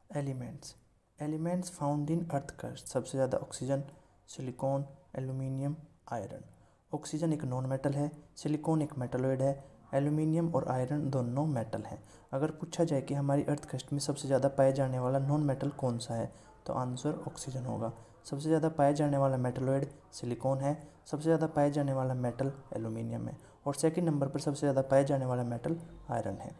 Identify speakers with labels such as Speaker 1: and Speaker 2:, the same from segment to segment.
Speaker 1: Elements elements found in earth crust. सबसे ज़्यादा oxygen, silicon, aluminium, iron. Oxygen एक non metal है, silicon एक मेटलॉइड है, एल्यूमिनियम और आयरन दोनों मेटल हैं। अगर पूछा जाए कि हमारी अर्थ क्रस्ट में सबसे ज़्यादा पाए जाने वाला नॉन मेटल कौन सा है, तो आंसर ऑक्सीजन होगा। सबसे ज़्यादा पाए जाने वाला मेटलॉइड सिलिकॉन है, सबसे ज़्यादा पाए जाने वाला मेटल एल्यूमिनियम है, और सेकंड नंबर पर सबसे ज़्यादा पाए जाने वाला मेटल आयरन है।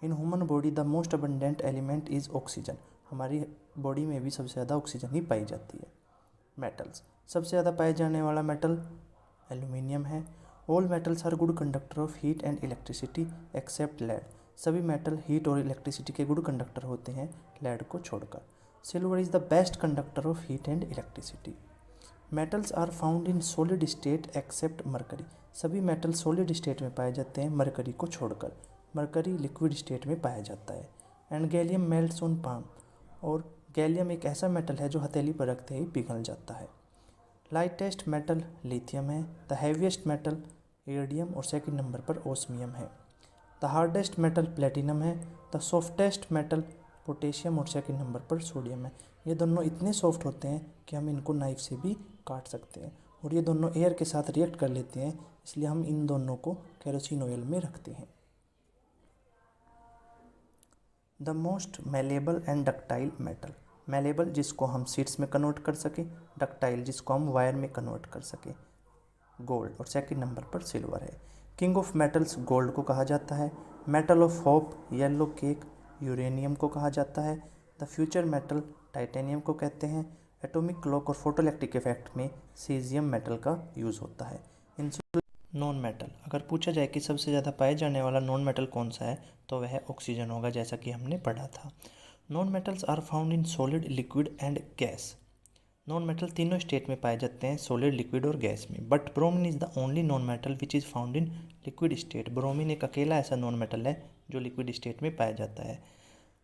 Speaker 1: In human body the most abundant element is oxygen. हमारी बॉडी में भी सबसे ज़्यादा ऑक्सीजन ही पाई जाती है। मेटल्स सबसे ज़्यादा पाए जाने वाला मेटल एल्यूमिनियम है। All metals are good conductor of heat and electricity except lead. सभी मेटल हीट और इलेक्ट्रिसिटी के गुड कंडक्टर होते हैं, लेड को छोड़कर। Silver is the best conductor of heat and electricity. Metals are found in solid state except mercury. सभी metal solid state में पाए जाते हैं, मरकरी को छोड़कर। मरकरी लिक्विड स्टेट में पाया जाता है। And gallium melts on palm. और गैलियम एक ऐसा मेटल है जो हथेली पर रखते ही पिघल जाता है। लाइटेस्ट मेटल लिथियम है। द हैवीएस्ट मेटल इरिडियम और सेकंड नंबर पर ओस्मियम है। द हार्डेस्ट मेटल प्लेटिनम है। द सॉफ्टेस्ट मेटल पोटेशियम और सेकंड नंबर पर सोडियम है। ये दोनों इतने सॉफ्ट होते हैं कि हम इनको नाइफ से भी काट सकते हैं, और ये दोनों एयर के साथ रिएक्ट कर लेते हैं, इसलिए हम इन दोनों को केरोसिन ऑयल में रखते हैं। The most malleable and ductile metal. Malleable जिसको हम सीड्स में कन्वर्ट कर सकें, डक्टाइल जिसको हम वायर में कन्वर्ट कर सकें, गोल्ड, और सेकंड नंबर पर सिल्वर है। किंग ऑफ मेटल्स गोल्ड को कहा जाता है। Metal of hope yellow cake uranium को कहा जाता है। द फ्यूचर मेटल टाइटेनियम को कहते हैं। एटॉमिक क्लॉक और फोटोइलेक्ट्रिक इफेक्ट में सीजियम मेटल का यूज़ होता है। नॉन मेटल अगर पूछा जाए कि सबसे ज़्यादा पाए जाने वाला नॉन मेटल कौन सा है, तो वह ऑक्सीजन होगा, जैसा कि हमने पढ़ा था। Non metals are found in solid, liquid and gas. Non metal तीनों स्टेट में पाए जाते हैं, सॉलिड, लिक्विड और गैस में। But bromine is the only non metal which is found in liquid state. Bromine एक अकेला ऐसा नॉन मेटल है जो लिक्विड स्टेट में पाया जाता है।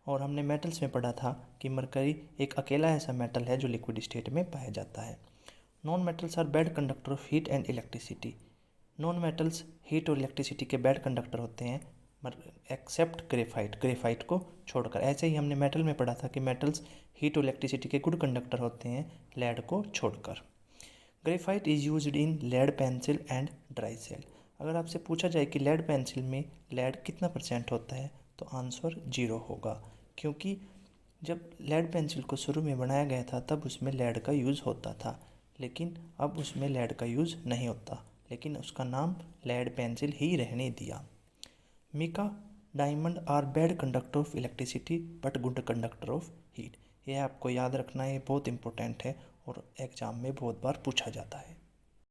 Speaker 1: और हमने मेटल्स में पढ़ा था कि मरकरी एक अकेला ऐसा मेटल है जो लिक्विड स्टेट में पाया जाता है। Non metals are bad conductor of heat and electricity. Non metals heat और इलेक्ट्रिसिटी के बैड कंडक्टर होते हैं, एक्सेप्ट ग्रेफाइट, ग्रेफाइट को छोड़कर। ऐसे ही हमने मेटल में पढ़ा था कि मेटल्स हीट और इलेक्ट्रिसिटी के गुड कंडक्टर होते हैं, लेड को छोड़कर। Graphite is used in lead pencil and dry cell. अगर आपसे पूछा जाए कि लेड पेंसिल में लेड कितना % होता है, तो आंसर 0 होगा, क्योंकि जब लेड पेंसिल को शुरू में बनाया गया था तब उसमें लेड का यूज़ होता था, लेकिन अब उसमें लेड का यूज़ नहीं होता, लेकिन उसका नाम लेड पेंसिल ही रहने दिया। Mica diamond are bad conductor of electricity but good conductor of heat. यह आपको याद रखना है, ये बहुत इंपॉर्टेंट है और एग्जाम में बहुत बार पूछा जाता है।